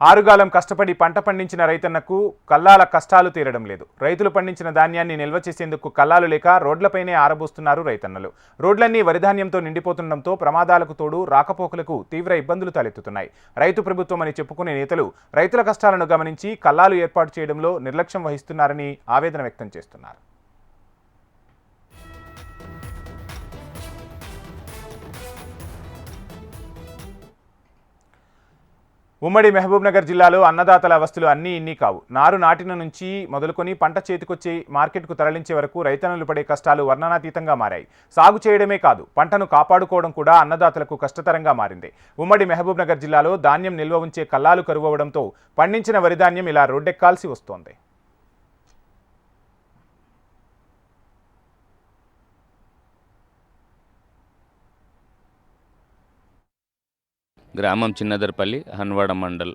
ఆరుగాలం కష్టపడి పంట పండించిన రైతన్నకు కల్లాల కష్టాలు తీరడం లేదు. రైతులు పండించిన ధాన్యాన్ని నిల్వ చేసేందుకు కల్లాలు లేక రోడ్లపైనే ఆరబోస్తున్నారు రైతన్నలు. రోడ్లన్నీ వరిధాన్యంతో నిండిపోతుండటంతో ప్రమాదాలకు తోడు రాకపోకలకు తీవ్ర ఇబ్బందులు తలెత్తుతున్నాయి. రైతు ప్రభుత్వం అని చెప్పుకునే నేతలు రైతుల కష్టాలను గమనించి కల్లాలు ఏర్పాటు చేయడంలో నిర్లక్ష్యం వహిస్తున్నారని ఆవేదన వ్యక్తం చేస్తున్నారు. ఉమ్మడి మహబూబ్నగర్ జిల్లాలో అన్నదాతల అవస్థలు అన్నీ ఇన్ని కావు. నారు నాటిన నుంచి మొదలుకొని పంట చేతికొచ్చి మార్కెట్కు తరలించే వరకు రైతన్నలు పడే కష్టాలు వర్ణనాతీతంగా మారాయి. సాగు చేయడమే కాదు, పంటను కాపాడుకోవడం కూడా అన్నదాతలకు కష్టతరంగా మారింది. ఉమ్మడి మహబూబ్నగర్ జిల్లాలో ధాన్యం నిల్వ ఉంచే కల్లాలు కరువవడంతో పండించిన వరిధాన్యం ఇలా రోడ్డెక్కాల్సి వస్తోంది. గ్రామం చిన్నదర్పల్లి, హన్వాడ మండల్.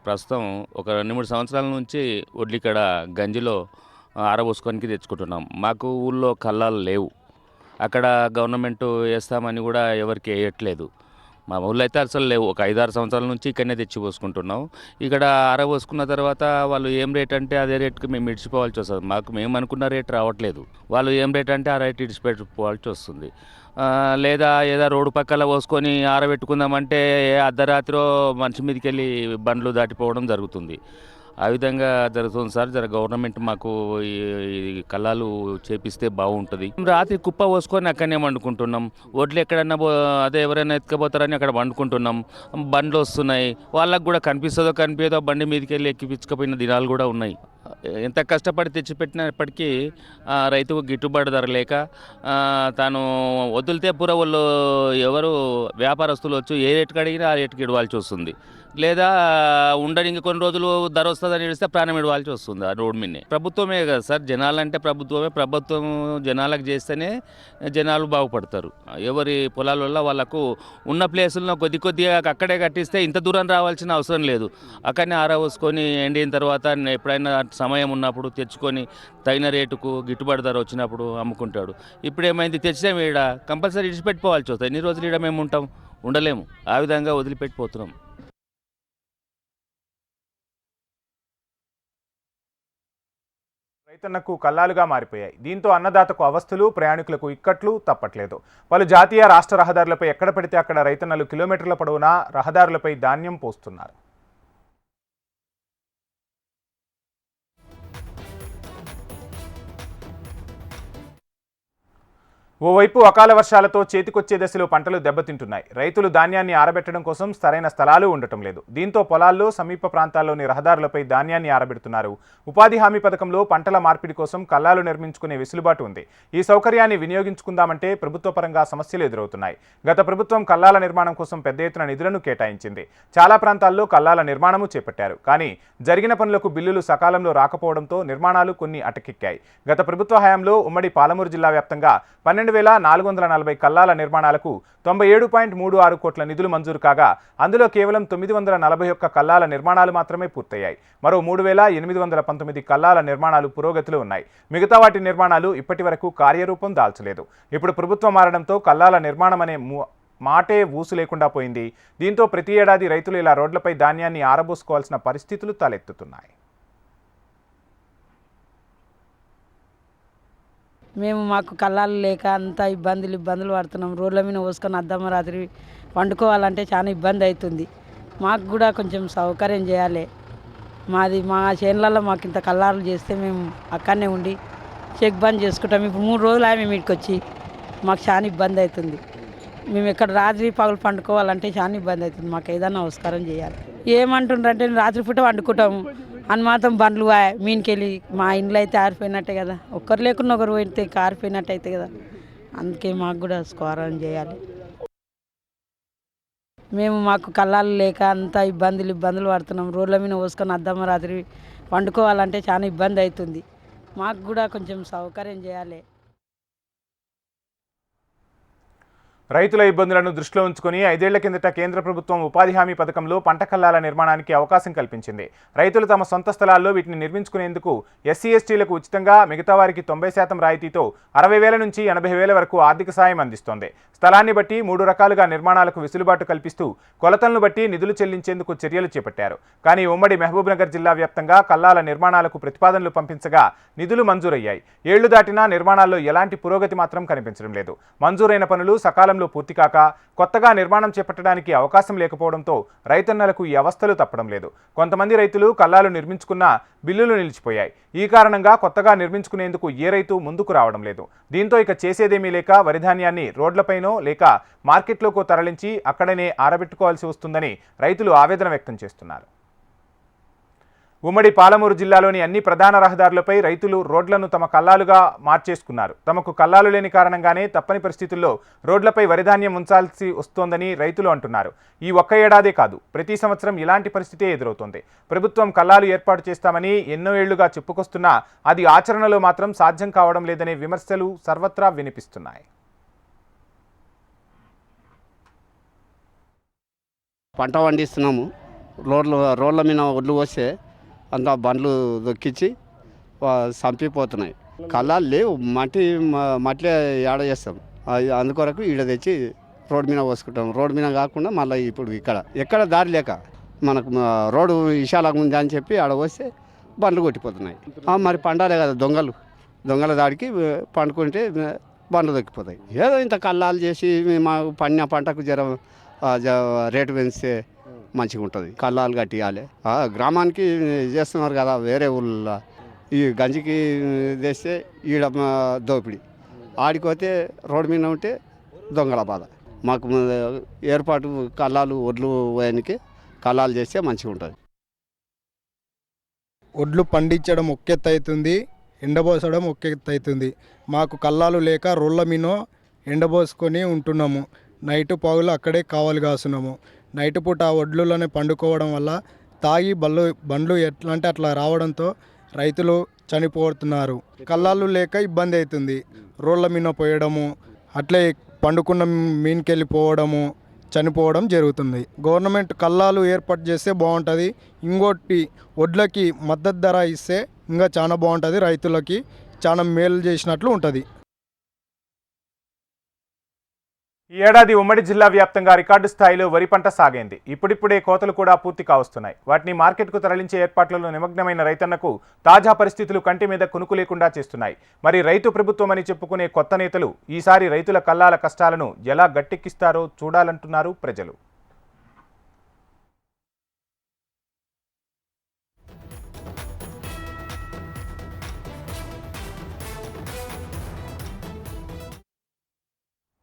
ప్రస్తుతం ఒక 2-3 సంవత్సరాల నుంచి ఒడ్లిక్కడ గంజిలో ఆరబోసుకోనికి తెచ్చుకుంటున్నాం. మాకు ఊళ్ళో కల్లాలు లేవు. అక్కడ గవర్నమెంట్ వేస్తామని కూడా ఎవరికి వేయట్లేదు. మా ఊళ్ళో అయితే అసలు లేవు. ఒక 5-6 సంవత్సరాల నుంచి ఇక్కడనే తెచ్చి పోసుకుంటున్నాం. ఇక్కడ ఆరబోసుకున్న తర్వాత వాళ్ళు ఏం రేట్ అంటే అదే రేట్కి మేము ఇడిచిపోవాల్సి వస్తుంది. మేము అనుకున్న రేట్ రావట్లేదు. వాళ్ళు ఏం రేట్ అంటే ఆ రేట్ ఇడిచిపెట్టుకోవాల్సి వస్తుంది. లేదా ఏదో రోడ్డు పక్కల పోసుకొని ఆరబెట్టుకుందామంటే అర్ధరాత్రిలో మనిషి మీదకి వెళ్ళి బండ్లు దాటిపోవడం జరుగుతుంది. ఆ విధంగా జరుగుతుంది సార్. గవర్నమెంట్ మాకు ఈ కల్లాలు చేపిస్తే బాగుంటుంది. రాత్రి కుప్ప పోసుకొని అక్కడనే వండుకుంటున్నాం. ఒడ్లు ఎక్కడన్నా అదే ఎవరైనా ఎత్తుకపోతారని అక్కడ వండుకుంటున్నాం. బండ్లు వస్తున్నాయి, వాళ్ళకు కూడా కనిపిస్తుందో కనిపించదో బండి మీదకి వెళ్ళి ఎక్కిపించకపోయిన దినాలు కూడా ఉన్నాయి. ఎంత కష్టపడి తెచ్చిపెట్టినప్పటికీ రైతుకు గిట్టుబాటు ధర లేక తాను వదిలితే పూర వాళ్ళు ఎవరు వ్యాపారస్తులు వచ్చి ఏ రేటుకి అడిగినా ఆ రేటుకి ఇవ్వాల్సి వస్తుంది. లేదా ఉండని ఇంక కొన్ని రోజులు ధర వస్తుందని ఇస్తే ప్రాణం ఇవ్వాల్సి వస్తుంది ఆ రోడ్ మీదనే. ప్రభుత్వమే కదా సార్, జనాలంటే ప్రభుత్వమే. ప్రభుత్వం జనాలకు చేస్తేనే జనాలు బాగుపడతారు. ఎవరి పొలాల వల్ల వాళ్ళకు ఉన్న ప్లేసులను కొద్దిగా అక్కడే కట్టిస్తే ఇంత దూరం రావాల్సిన అవసరం లేదు. అక్కడనే ఆరవోసుకొని ఎండిన తర్వాత ఎప్పుడైనా సమయం ఉన్నప్పుడు తెచ్చుకొని తగిన రేటుకు గిట్టుబాటు ధర వచ్చినప్పుడు అమ్ముకుంటాడు. ఇప్పుడు ఏమైంది, తెచ్చినాం ఈడ కంపల్సరీ ఇడిచిపెట్టుకోవాల్సి వస్తుంది. ఎన్ని రోజులు ఈడ మేము ఉంటాం? ఉండలేము. ఆ విధంగా వదిలిపెట్టిపోతున్నాం. రైతన్నకు కల్లాలుగా మారిపోయాయి. దీంతో అన్నదాతకు అవస్థలు, ప్రయాణికులకు ఇక్కట్లు తప్పట్లేదు. పలు జాతీయ రాష్ట్ర రహదారులపై ఎక్కడ పడితే అక్కడ రైతన్నలు కిలోమీటర్ల పొడవునా రహదారులపై ధాన్యం పోస్తున్నారు. ఓవైపు అకాల వర్షాలతో చేతికొచ్చే దశలో పంటలు దెబ్బతింటున్నాయి. రైతులు ధాన్యాన్ని ఆరబెట్టడం కోసం సరైన స్థలాలు ఉండటం లేదు. దీంతో పొలాల్లో, సమీప ప్రాంతాల్లోని రహదారులపై ధాన్యాన్ని ఆరబెడుతున్నారు. ఉపాధి హామీ పథకంలో పంటల మార్పిడి కోసం కల్లాలు నిర్మించుకునే వెసులుబాటు ఉంది. ఈ సౌకర్యాన్ని వినియోగించుకుందామంటే ప్రభుత్వ పరంగా సమస్యలు ఎదురవుతున్నాయి. గత ప్రభుత్వం కల్లాల నిర్మాణం కోసం పెద్ద ఎత్తున నిధులను కేటాయించింది. చాలా ప్రాంతాల్లో కల్లాల నిర్మాణము చేపట్టారు. కానీ జరిగిన పనులకు బిల్లులు సకాలంలో రాకపోవడంతో నిర్మాణాలు కొన్ని అటకెక్కాయి. గత ప్రభుత్వ హయాంలో ఉమ్మడి పాలమూరు జిల్లా వ్యాప్తంగా 12,440 కల్లాల నిర్మాణాలకు 97.36 కోట్ల నిధులు మంజూరు కాగా అందులో కేవలం 941 కల్లాల నిర్మాణాలు మాత్రమే పూర్తయ్యాయి. మరో 3,819 కల్లాల నిర్మాణాలు పురోగతిలో ఉన్నాయి. మిగతా వాటి నిర్మాణాలు ఇప్పటి వరకు కార్యరూపం దాల్చలేదు. ఇప్పుడు ప్రభుత్వం మారడంతో కల్లాల నిర్మాణం అనే మాటే ఊసు లేకుండా పోయింది. దీంతో ప్రతి ఏడాది రైతులు ఇలా రోడ్లపై ధాన్యాన్ని ఆరబోసుకోవాల్సిన పరిస్థితులు తలెత్తుతున్నాయి. మాకు కల్లాలు లేక అంత ఇబ్బందులు పడుతున్నాం. రోడ్ల మీద పోసుకొని అద్దమ్మ రాత్రి వండుకోవాలంటే చాలా ఇబ్బంది అవుతుంది. మాకు కూడా కొంచెం సౌకర్యం చేయాలి. మా చేనులలో మాకు ఇంత కల్లాలు చేస్తే మేము అక్కడనే ఉండి చెక్ బంద్ చేసుకుంటాం. ఇప్పుడు 3 రోజులు మేము ఇక్కడికి వచ్చి మాకు చాలా ఇబ్బంది అవుతుంది. మేము ఇక్కడ రాత్రి పగలు పండుకోవాలంటే చాలా ఇబ్బంది అవుతుంది. మాకు ఏదైనా నమస్కారం చేయాలి. ఏమంటుండ్రంటే రాత్రిపూట వండుకుంటాము అని మాత్రం బండ్లు మీనికెళ్ళి మా ఇంట్లో అయితే ఆరిపోయినట్టే కదా. ఒక్కరు లేకుండా ఒకరు పోయితే ఆరిపోయినట్టు అయితే కదా. అందుకే మాకు కూడా స్కోరం చేయాలి. మాకు కల్లాలు లేక అంత ఇబ్బందులు పడుతున్నాం. రోడ్ల మీద పోసుకొని అద్దమ్మ రాత్రి వండుకోవాలంటే చాలా ఇబ్బంది అవుతుంది. మాకు కూడా కొంచెం సౌకర్యం చేయాలి. రైతుల ఇబ్బందులను దృష్టిలో ఉంచుకుని 5 ఏళ్ల కిందట కేంద్ర ప్రభుత్వం ఉపాధి హామీ పథకంలో పంట కల్లాల నిర్మాణానికి అవకాశం కల్పించింది. రైతులు తమ సొంత స్థలాల్లో వీటిని నిర్మించుకునేందుకు ఎస్సీ ఎస్టీలకు ఉచితంగా, మిగతా వారికి 90% రాయితీతో 60,000 నుంచి 80,000 వరకు ఆర్థిక సాయం అందిస్తోంది. స్థలాన్ని బట్టి 3 రకాలుగా నిర్మాణాలకు వెసులుబాటు కల్పిస్తూ కొలతలను బట్టి నిధులు చెల్లించేందుకు చర్యలు చేపట్టారు. కానీ ఉమ్మడి మహబూబ్నగర్ జిల్లా వ్యాప్తంగా కల్లాల నిర్మాణాలకు ప్రతిపాదనలు పంపించగా నిధులు మంజూరయ్యాయి. ఏళ్లు దాటినా నిర్మాణాల్లో ఎలాంటి పురోగతి మాత్రం కనిపించడం లేదు. మంజూరైన పనులు సకాలంలో పూర్తి కాక కొత్తగా నిర్మాణం చేపట్టడానికి అవకాశం లేకపోవడంతో రైతన్నలకు ఈ అవస్థలు తప్పడం లేదు. కొంతమంది రైతులు కల్లాలు నిర్మించుకున్న బిల్లులు నిలిచిపోయాయి. ఈ కారణంగా కొత్తగా నిర్మించుకునేందుకు ఏ రైతు ముందుకు రావడం లేదు. దీంతో ఇక చేసేదేమీ లేక వరిధాన్యాన్ని రోడ్లపైనో లేక మార్కెట్లోకో తరలించి అక్కడనే ఆరబెట్టుకోవాల్సి వస్తుందని రైతులు ఆవేదన వ్యక్తం చేస్తున్నారు. ఉమ్మడి పాలమూరు జిల్లాలోని అన్ని ప్రధాన రహదారులపై రైతులు రోడ్లను తమ కల్లాలుగా మార్చేసుకున్నారు. తమకు కల్లాలు లేని కారణంగానే తప్పని పరిస్థితుల్లో రోడ్లపై వరిధాన్యం ఉంచాల్సి వస్తోందని రైతులు అంటున్నారు. ఈ ఒక్క ఏడాదే కాదు, ప్రతి సంవత్సరం ఇలాంటి పరిస్థితే ఎదురవుతోంది. ప్రభుత్వం కల్లాలు ఏర్పాటు చేస్తామని ఎన్నో ఏళ్లుగా చెప్పుకొస్తున్నా అది ఆచరణలో మాత్రం సాధ్యం కావడం లేదనే విమర్శలు సర్వత్రా వినిపిస్తున్నాయి. పంట పండిస్తున్నాము, రోడ్ల మీద ఒడ్లు వస్తే అంతా బండ్లు దొక్కించి చంపిపోతున్నాయి. కళ్ళాలు లేవు, మట్టిలో ఏడ చేస్తాం. అందుకొరకు ఈడ తెచ్చి రోడ్డు మీద పోసుకుంటాం. రోడ్డు మీద కాకుండా మళ్ళీ ఇప్పుడు ఎక్కడ దారి లేక మనకు రోడ్డు విశాలంగా ఉంది అని చెప్పి ఆడ వస్తే బండ్లు కొట్టిపోతున్నాయి. మరి పండాలే కదా, దొంగల దాడికి పండుకుంటే బండ్లు దొక్కిపోతాయి. ఏదో ఇంత కళ్ళాలు చేసి మాకు పంటకు రేటు పెంచితే మంచిగా ఉంటుంది. కల్లాలు కట్టియాలి. గ్రామానికి చేస్తున్నారు కదా, వేరే ఊళ్ళో ఈ గంజికి తెస్తే ఈడ దోపిడి, ఆడిపోతే రోడ్డు మీద ఉంటే దొంగల బాధ. మాకు ఏర్పాటు కల్లాలు ఒడ్లు పోయానికి కల్లాలు చేస్తే మంచిగా ఉంటుంది. ఒడ్లు పండించడం ఒక ఎత్తు అవుతుంది, ఎండబోసడం ఒక ఎత్తు అవుతుంది. మాకు కల్లాలు లేక రోళ్ళ మీద ఎండబోసుకొని ఉంటున్నాము. నైటు పగులు అక్కడే కావాలి కాస్తున్నాము. నైట్ పూట ఆ ఒడ్లులోనే పండుకోవడం వల్ల తాగి బండ్లు ఎట్లా అంటే అట్లా రావడంతో రైతులు చనిపోతున్నారు. కల్లాలు లేక ఇబ్బంది అవుతుంది. రోడ్ల మీద పోయడము, అట్లే పండుకున్న మీన్కెళ్ళిపోవడము, చనిపోవడం జరుగుతుంది. గవర్నమెంట్ కల్లాలు ఏర్పాటు చేస్తే బాగుంటుంది. ఇంకోటి ఒడ్లకి మద్దతు ధర ఇస్తే ఇంకా చాలా బాగుంటుంది. రైతులకి చాలా మేలు చేసినట్లు ఉంటుంది. ఈ ఏడాది ఉమ్మడి జిల్లా వ్యాప్తంగా రికార్డు స్థాయిలో వరి పంట సాగైంది. ఇప్పుడిప్పుడే కోతలు కూడా పూర్తి కావస్తున్నాయి. వాటిని మార్కెట్కు తరలించే ఏర్పాట్లలో నిమగ్నమైన రైతన్నకు తాజా పరిస్థితులు కంటి మీద కునుకు లేకుండా చేస్తున్నాయి. మరి రైతు ప్రభుత్వం అని చెప్పుకునే కొత్త నేతలు ఈసారి రైతుల కల్లాల కష్టాలను ఎలా గట్టెక్కిస్తారో చూడాలంటున్నారు ప్రజలు.